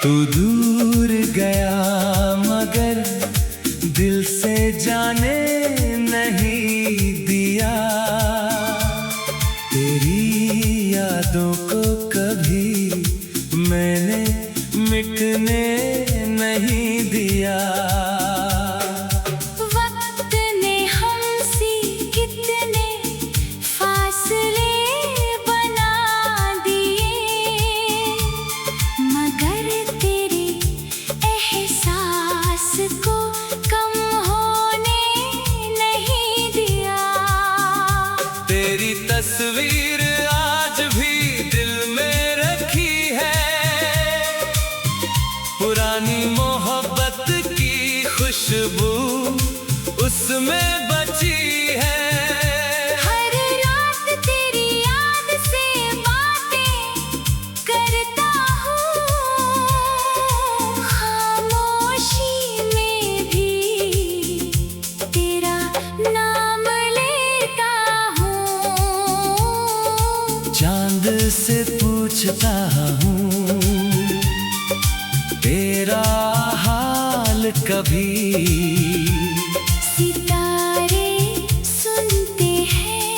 तू दूर गया मगर दिल से जाने नहीं दिया। तेरी यादों को कभी मैंने मिटने नहीं दिया। वक्त ने हमसे कितने फासले बना दिए, मगर तेरे एहसास को कम होने नहीं दिया। तेरी तस्वीर आज भी दिल में रखी है, पुरानी मोहब्बत की खुशबू उसमें बची है। हर रात तेरी याद से बातें करता हूँ, खामोशी में भी तेरा नाम लेता हूँ। चांद से पूछता हूँ तेरा हाल कभी। सितारे सुनते हैं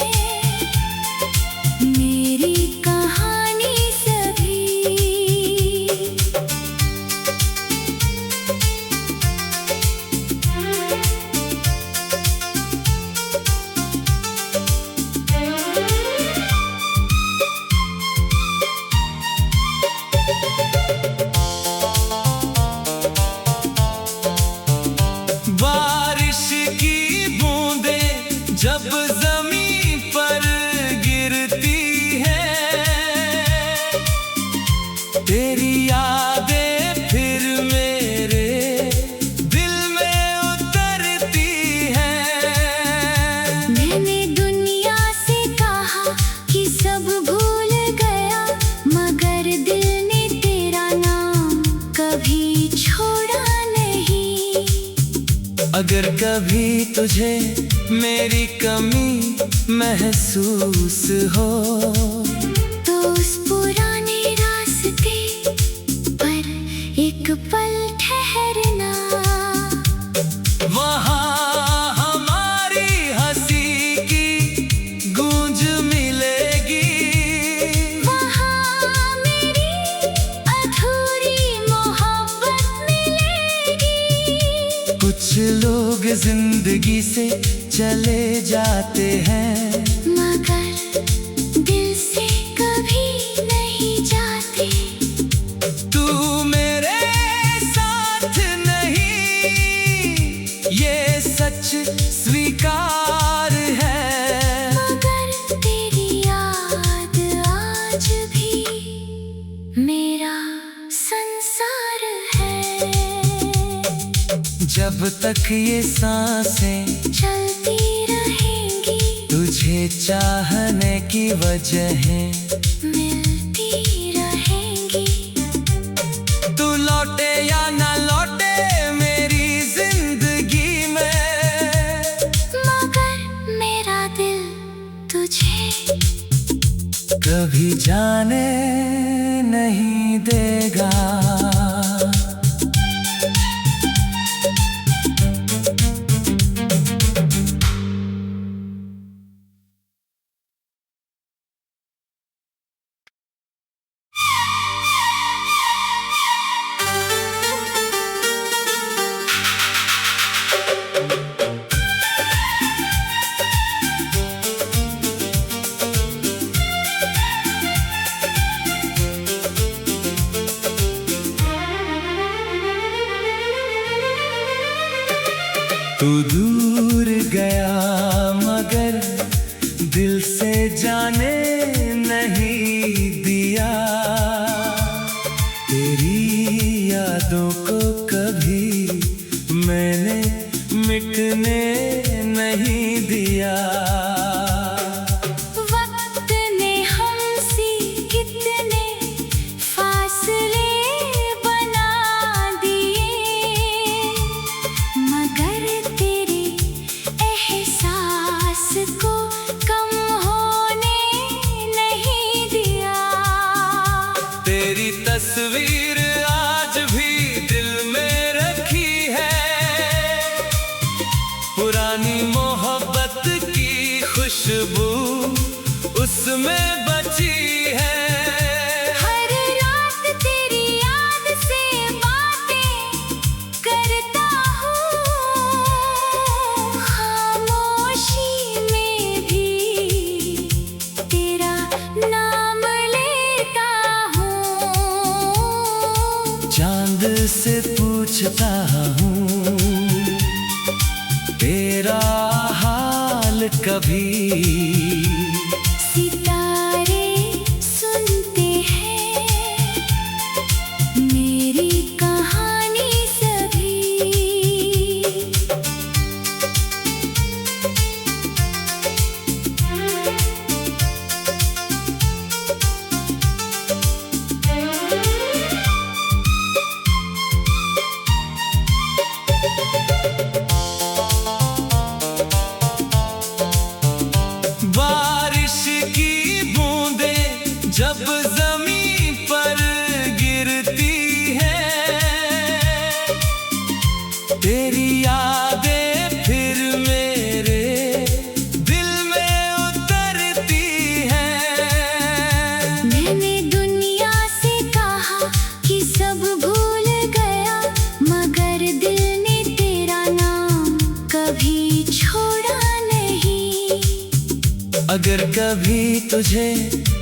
मेरी कहानी सभी। बारिश की बूंदें जब ज़मीं पर गिरती हैं, तेरी यादें फिर मेरे दिल में उतरती हैं। मैंने दुनिया से कहा कि सब भूल गया, मगर दिल ने तेरा नाम कभी छोड़ा नहीं। अगर कभी तुझे मेरी कमी महसूस हो, तो उस पुराने रास्ते पर एक पल ठहरना। वहाँ हमारी हंसी की गूंज मिलेगी। वहाँ मेरी अधूरी मोहब्बत मिलेगी। कुछ लोग जिंदगी से चले जाते हैं, मगर दिल से कभी नहीं जाते। तू मेरे साथ नहीं, ये सच स्वीकार है। मगर तेरी याद आज भी मेरा संसार है। जब तक ये सांसें चलती रहेंगी, तुझे चाहने की वजहें मिलती रहेंगी। तू लौटे या ना लौटे मेरी जिंदगी में, मगर मेरा दिल तुझे कभी जाने नहीं देगा। तू दूर गया मगर दिल से जाने नहीं दिया। तेरी यादों को कभी मैंने मिटने नहीं दिया। वक्त ने हमसे कितने फासले बना दिए, मगर तेरे खुशबू उसमें बची है। हर रात तेरी याद से बातें करता हूँ, खामोशी में भी तेरा नाम लेता हूँ। चांद से पूछता हूँ तेरा हाल कभी, सितारे सुनते हैं मेरी कहानी सभी। बारिश की बूंदें जब जमीन पर गिरती हैं, तेरी यादें फिर मेरे दिल में उतरती हैं। मैंने दुनिया से कहा कि सब भूल गया, मगर दिल ने तेरा नाम कभी छोड़ा नहीं। अगर कभी तुझे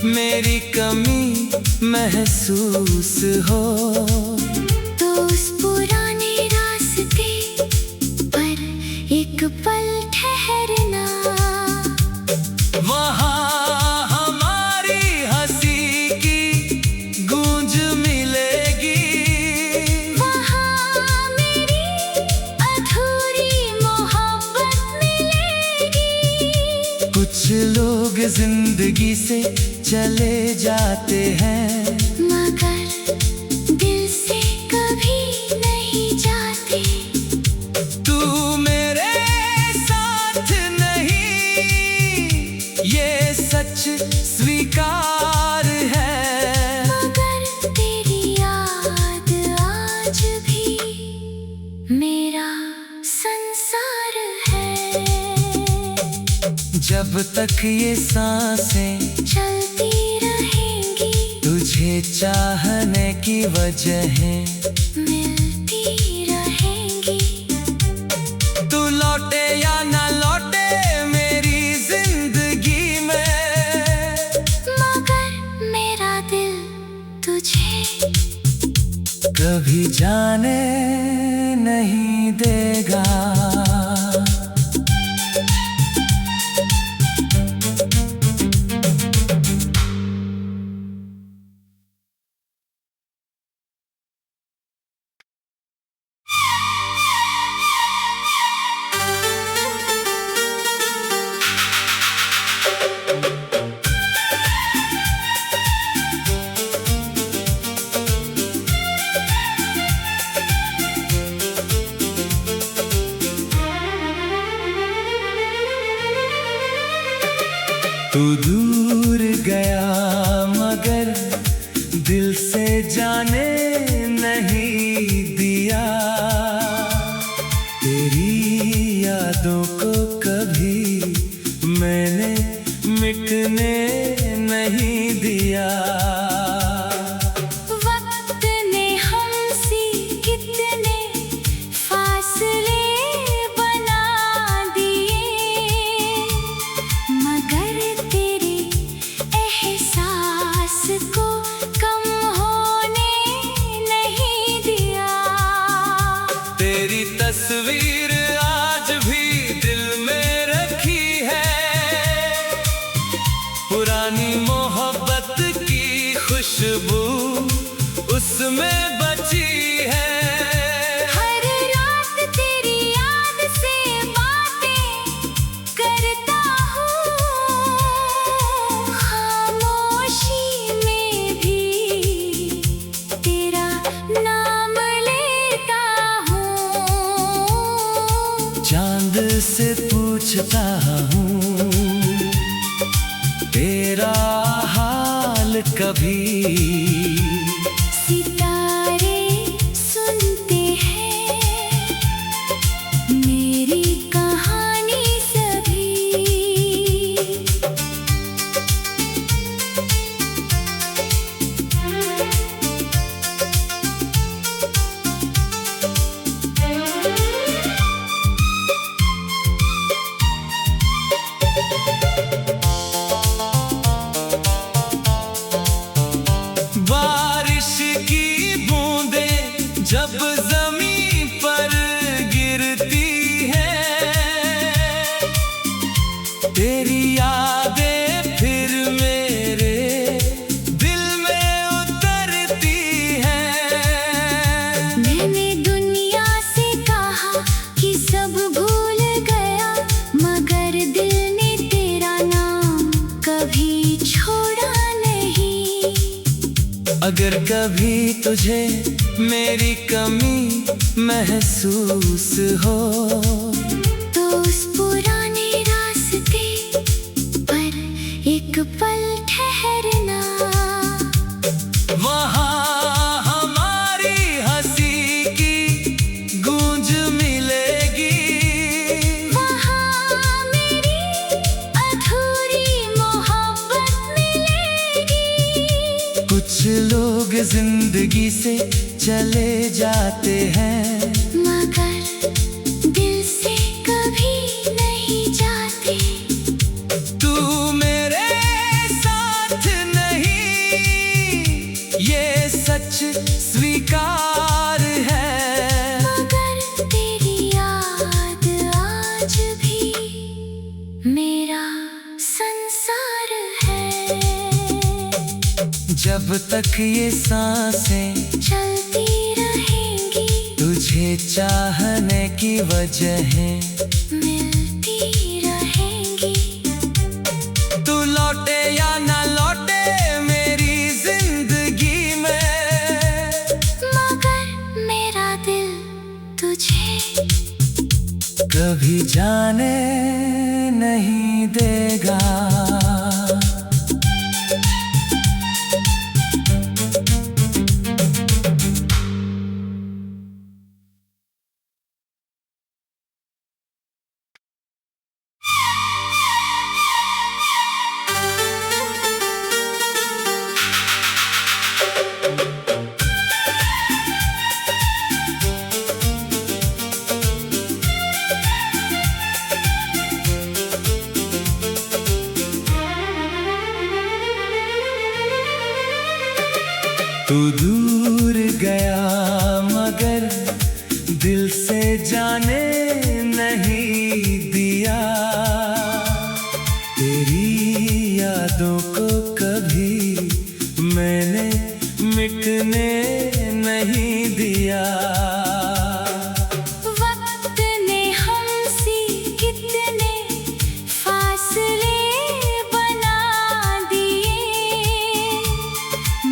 मेरी कमी महसूस हो, तो उस पुराने रास्ते पर एक पल ठहरना। वहाँ हमारी हंसी की गूंज मिलेगी, वहाँ मेरी अधूरी मोहब्बत मिलेगी। कुछ लोग जिंदगी से चले जाते हैं, मगर दिल से कभी नहीं जाते। तू मेरे साथ नहीं, ये सच स्वीकार है। मगर तेरी याद आज भी मेरा संसार है। जब तक ये सांसें चलती रहेंगी, तुझे चाहने की वजहें मिलती रहेंगी। तू लौटे या ना लौटे मेरी जिंदगी में, मगर मेरा दिल तुझे कभी जाने नहीं देगा। तू दूर गया मगर दिल से जाने नहीं दिया, तेरी यादों को कभी मैंने मिटने नहीं दिया। वक्त ने हमसे कितने फासले बना दिए, मगर तेरे एहसास को कम होने नहीं दिया। तेरी तस्वीर आज भी दिल में रखी है, पुरानी मोहब्बत की खुशबू उसमें बची है। हर रात तेरी याद से बातें करता हूँ, खामोशी में भी तेरा नाम लेता हूँ। चांद से पूछता हूँ तेरा हाल कभी, सितारे सुनते हैं मेरी कहानी सभी। तेरी यादें फिर मेरे दिल में उतरती हैं। मैंने दुनिया से कहा कि सब भूल गया, मगर दिल ने तेरा नाम कभी छोड़ा नहीं। अगर कभी तुझे मेरी कमी महसूस हो तो उस पुराने रास्ते पर एक पल ठहरना। वहाँ हमारी हंसी की गूंज मिलेगी, वहाँ मेरी अधूरी मोहब्बत मिलेगी। कुछ लोग जिंदगी से चले जाते हैं, मगर दिल से कभी नहीं जाते। तू मेरे साथ नहीं, ये सच स्वीकार है। मगर तेरी याद आज भी मेरा संसार है। जब तक ये सांसें चलती रहेंगी, तुझे चाहने की वजहें मिलती रहेंगी। तू लौटे या ना लौटे मेरी जिंदगी में, मगर मेरा दिल तुझे कभी जाने नहीं देगा। तू दूर गया मगर दिल से जाने नहीं दिया। तेरी यादों को कभी मैंने मिटने नहीं दिया। वक्त ने हमसे कितने फासले बना दिए,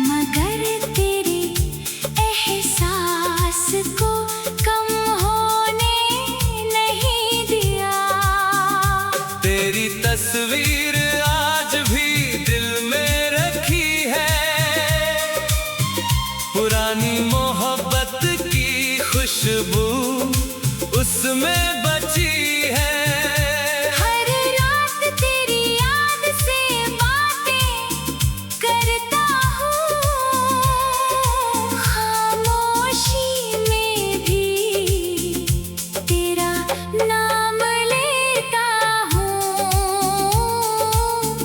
मगर तेरे एहसास को कम होने नहीं दिया। तेरी तस्वीर आज भी दिल में रखी है, पुरानी मोहब्बत की खुशबू उसमें बची है। हर रात तेरी याद से बातें करता हूँ, खामोशी में भी तेरा नाम लेता हूँ।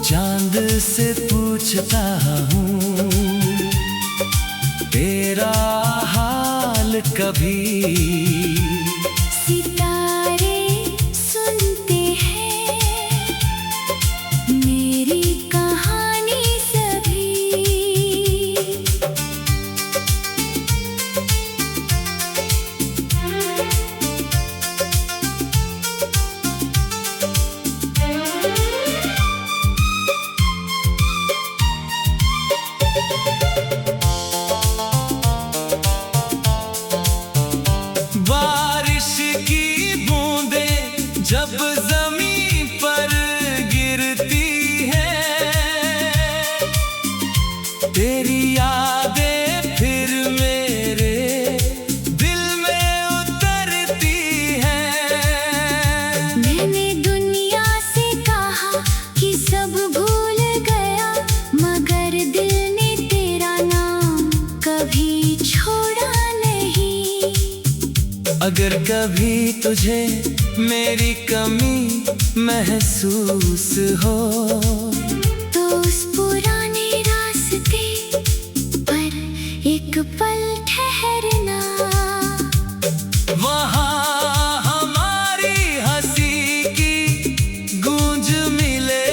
चांद से पूछता हूँ तेरा हाल कभी, सितारे सुनते हैं मेरी कहानी सभी। बारिश की बूंदें जब जमीन पर गिरती हैं, तेरी यादें फिर मेरे दिल में उतरती हैं। मैंने दुनिया से कहा कि सब भूल गया, मगर दिल ने तेरा नाम कभी छोड़ा नहीं। अगर कभी तुझे मेरी कमी महसूस हो तो उस पुराने रास्ते पर एक पल ठहरना। वहाँ हमारी हंसी की गूंज मिले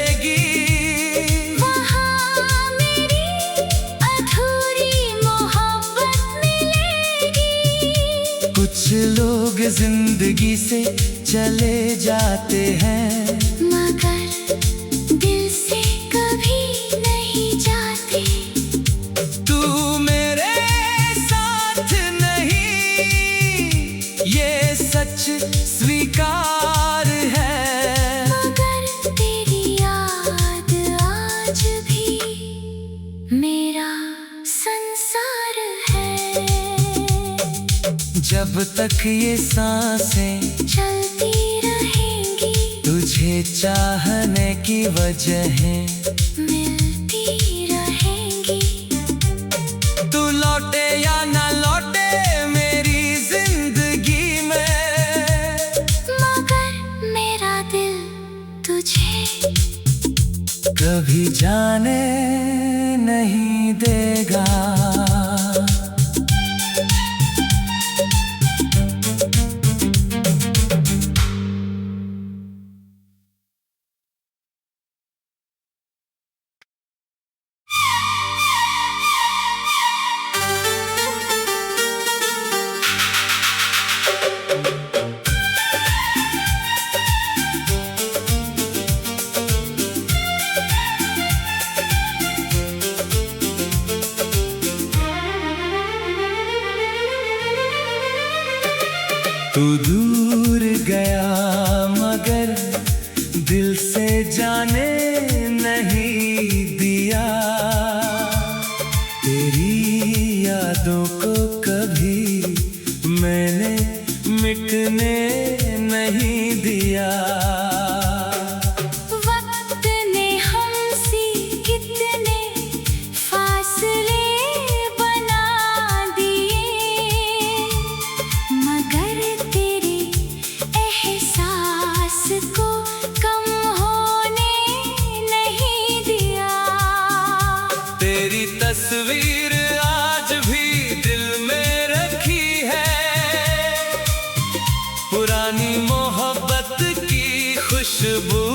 जिंदगी से चले जाते हैं, मगर दिल से कभी नहीं जाते। तू मेरे साथ नहीं, ये सच स्वीकार है। मगर तेरी याद आज भी मेरा संसार है। जब तक ये सांसें चलती रहेंगी, तुझे चाहने की वजहें मिलती रहेंगी। तू लौटे या ना लौटे मेरी जिंदगी में, मगर मेरा दिल तुझे कभी जाने नहीं देगा। तू दूर गया मगर दिल से जाने नहीं दिया, तेरी यादों को कभी मैंने मिटने नहीं दिया। वक्त ने हमसे कितने फासले बना दिए, मगर तेरे एहसास को कम होने नहीं दिया। तेरी तस्वीर आज भी दिल में रखी है, पुरानी मोहब्बत की खुशबू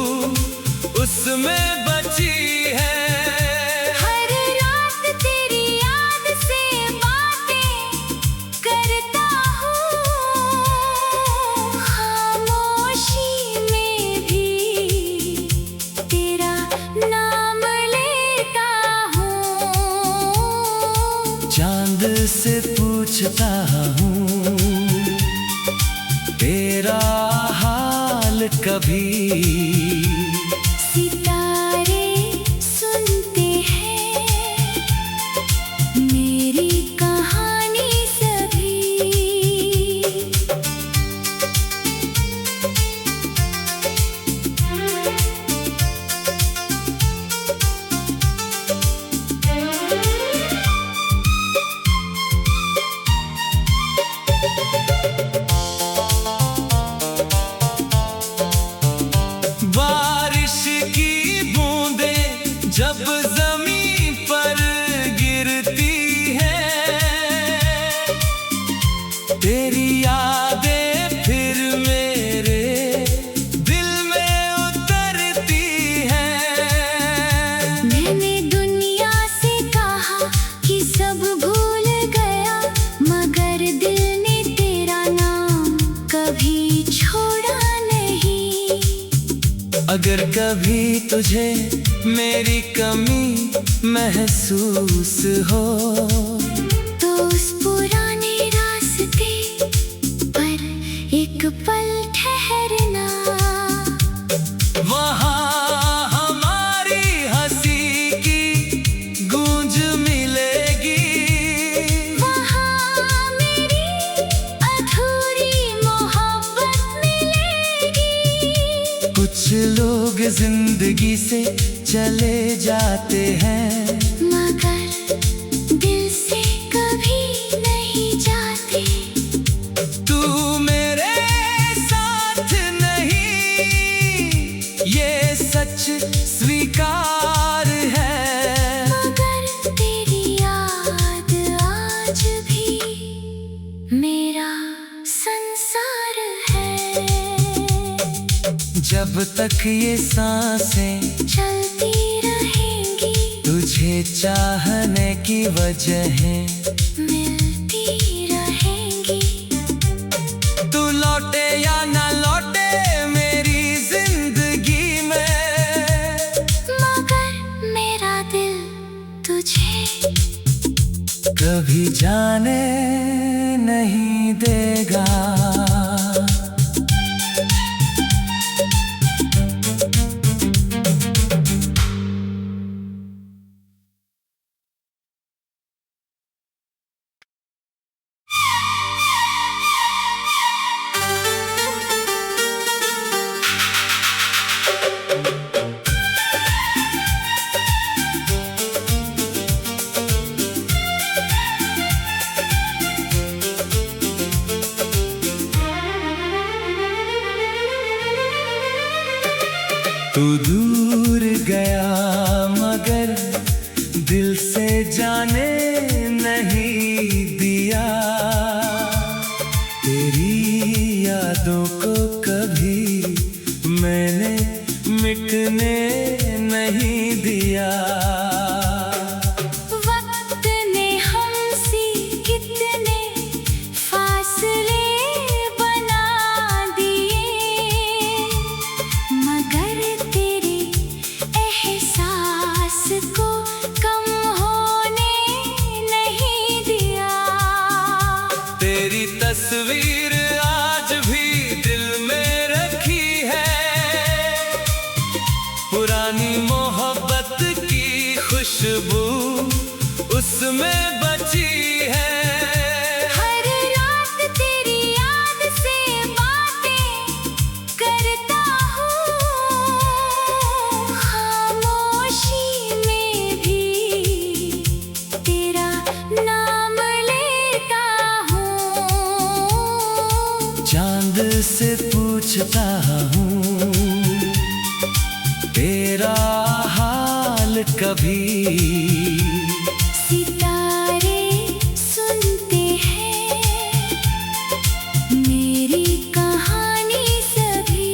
उसमें बची है। हर रात तेरी याद से बातें करता हूँ, खामोशी में भी तेरा नाम लेता हूँ। चांद से पूछता हूँ तेरा हाल कभी, सितारे सुनते हैं मेरी कहानी सभी। बारिश की बूंदें जब जमीन पर गिरती हैं, तेरी यादें फिर मेरे दिल में उतरती हैं। मैंने दुनिया से कहा कि सब भूल गया, मगर दिल ने तेरा नाम कभी छोड़ा नहीं। अगर कभी तुझे मेरी कमी महसूस हो, तो उस पुराने रास्ते पर एक पल ठहरना। वहाँ हमारी हंसी की गूंज मिलेगी, वहाँ मेरी अधूरी मोहब्बत मिलेगी। कुछ लोग जिंदगी से चले जाते हैं, मगर दिल से कभी नहीं जाते। तू मेरे साथ नहीं, ये सच स्वीकार है। मगर तेरी याद आज भी मेरा संसार है। जब तक ये सांसें चलती रहेंगी, तुझे चाहने की वजहें मिलती रहेंगी। तू लौटे कभी जाने नहीं देगा। तू दूर गया मगर दिल से जाने नहीं दिया। तेरी यादों को कभी मैंने मिटने नहीं दिया। वक्त ने हमसे कितने फासले बना दिए, मगर तेरे एहसास को कम होने नहीं दिया। तेरी तस्वीर आज भी दिल में रखी है, पुरानी मोहब्बत की खुशबू उसमें बची है। हर रात तेरी याद से बातें करता हूँ, खामोशी में भी तेरा नाम लेता हूँ। चांद से पूछता हूँ तेरा हाल कभी। सितारे सुनते हैं मेरी कहानी सभी।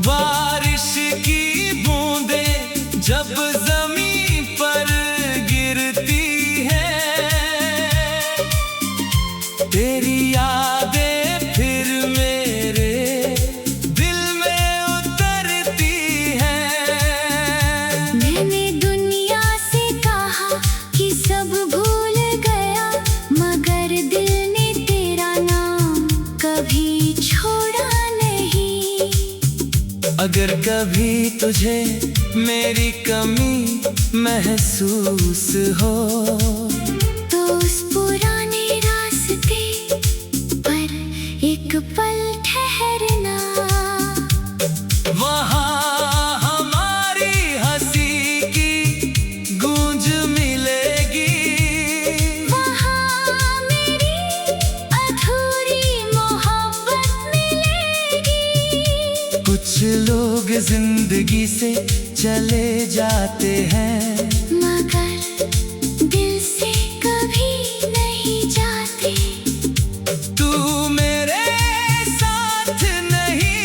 बारिश की बूंदें जब ज़मीं पर गिरती हैं, तेरी यादें फिर मेरे दिल में उतरती हैं। मैंने दुनिया से कहा कि सब भूल गया, मगर दिल ने तेरा नाम कभी छोड़ा नहीं। अगर कभी तुझे मेरी कमी महसूस हो, तो उस पुराने रास्ते पर एक पल ठहरना। वहाँ हमारी हंसी की गूंज मिलेगी। वहाँ मेरी अधूरी मोहब्बत मिलेगी। कुछ लोग जिंदगी से चले जाते हैं, मगर दिल से कभी नहीं जाते। तू मेरे साथ नहीं,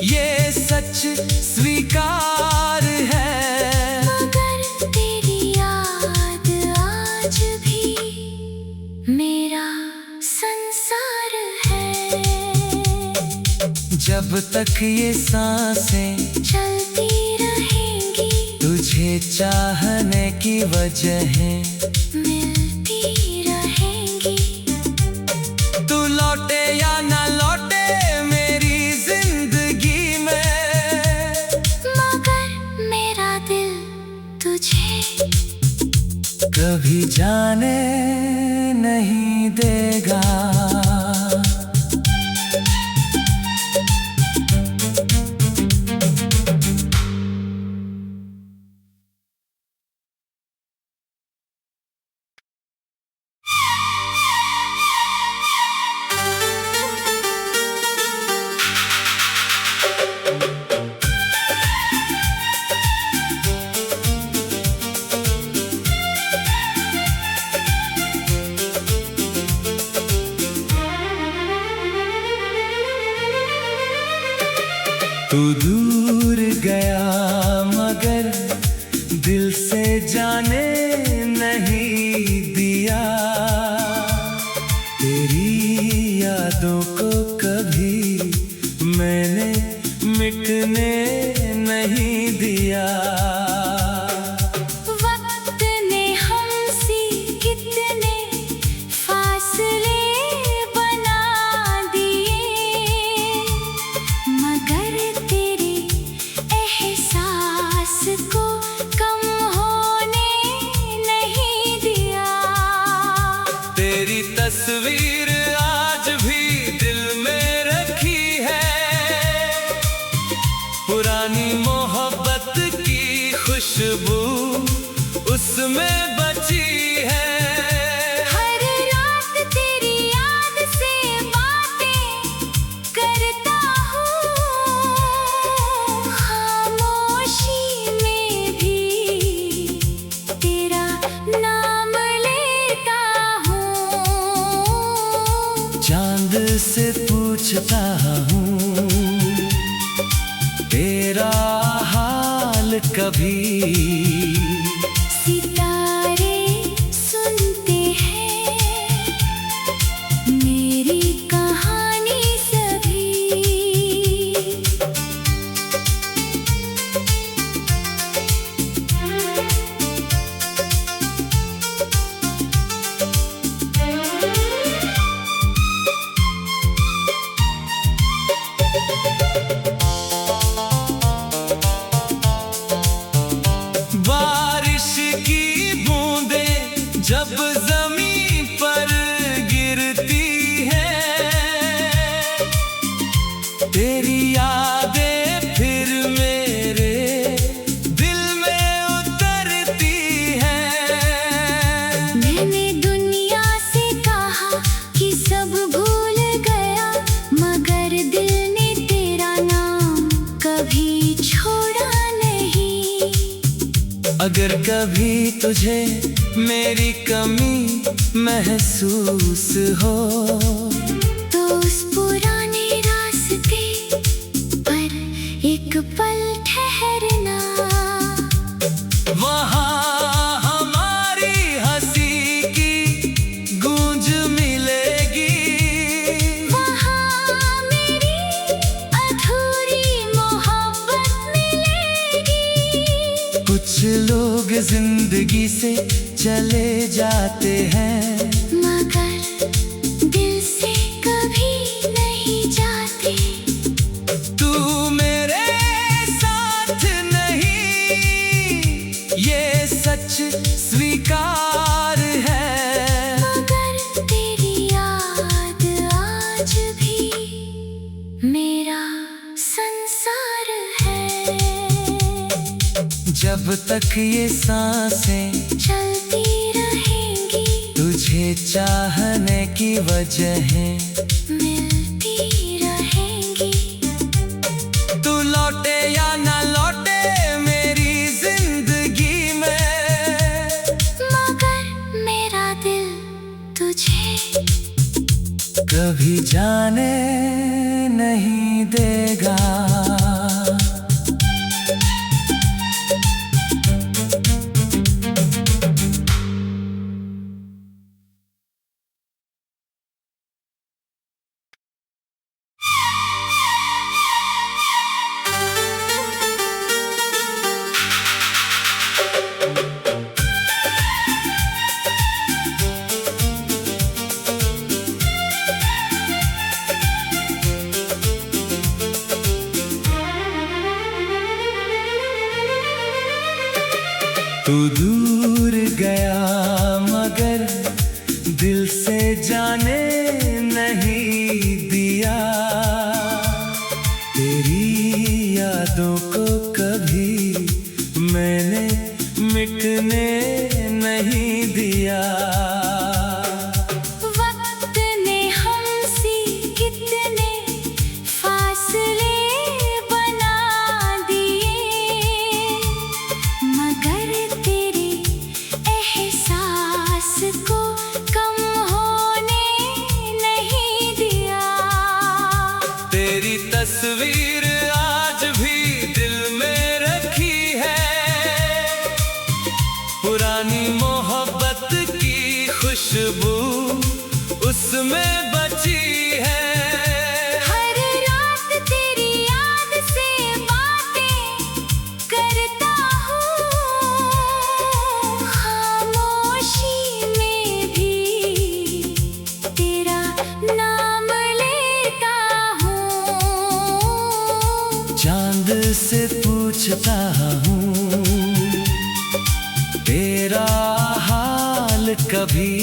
ये सच स्वीकार है। मगर तेरी याद आज भी मेरा संसार है। जब तक ये सांसें चलती रहेंगी, तुझे चाहने की वजहें मिलती रहेंगी। तू लौटे या ना लौटे मेरी जिंदगी में, मगर मेरा दिल तुझे कभी जाने नहीं देगा। तू दूर गया दिल से जाने नहीं दिया। तेरी यादों को कभी मैंने मिटने नहीं दिया। वक्त ने हमसे कितने फासले बना दिए, मगर तेरे एहसास को कम होने नहीं दिया। तेरी तस्वीर आज भी दिल में रखी है, पुरानी मोहब्बत की खुशबू उसमें बची है। हर रात तेरी याद से बातें करता हूँ, खामोशी में भी तेरा नाम लेता हूँ। चांद से पूछता हूँ तेरा हाल कभी। सितारे सुनते हैं मेरी कहानी सभी। बारिश की बूंदें जब जमीन पर गिरती हैं, तेरी यादें फिर मेरे दिल में उतरती हैं। मैंने दुनिया से कहा कि सब भूल गया, मगर दिल ने तेरा नाम कभी छोड़ा नहीं। अगर कभी तुझे मेरी कमी महसूस हो, तो उस पुराने रास्ते पर एक पल ठहरना। वहाँ हमारी हंसी की गूंज मिलेगी। वहाँ मेरी अधूरी मोहब्बत मिलेगी। कुछ लोग जिंदगी से चले जाते हैं, मगर दिल से कभी नहीं जाते। तू मेरे साथ नहीं, ये सच स्वीकार है। मगर तेरी याद आज भी मेरा संसार है। जब तक ये सांसें चलती रहेंगी, तुझे चाहने की वजहें मिलती रहेंगी। तू लौटे या ना लौटे मेरी जिंदगी में, मगर मेरा दिल तुझे कभी जाने नहीं देगा। तू दूर गया मगर दिल से जाने नहीं दिया। तेरी यादों को कभी मैंने मिटने नहीं दिया। वक्त ने हमसे कितने फासले बना दिए, मगर तेरे एहसास को कम होने नहीं दिया। तेरी तस्वीर आज भी दिल में रखी है, से पूछता हूँ तेरा हाल कभी।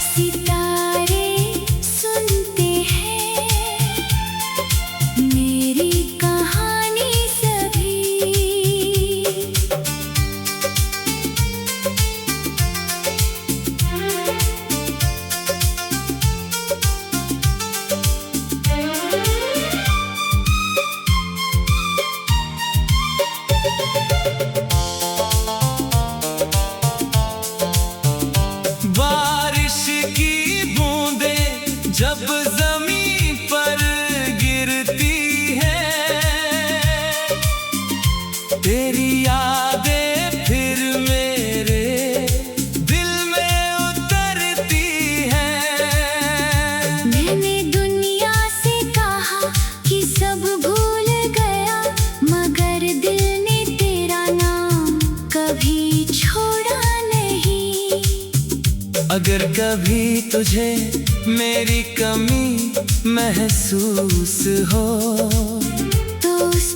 सितारे सुनते हैं मेरी कहानी सभी। बारिश की बूंदें जब जमीन पर गिरती है, तेरी यादें फिर मेरे दिल में उतरती हैं। मैंने दुनिया से कहा कि सब भूल गया, मगर दिल ने तेरा नाम कभी छोड़ा नहीं। अगर कभी तुझे मेरी कमी महसूस हो तो उस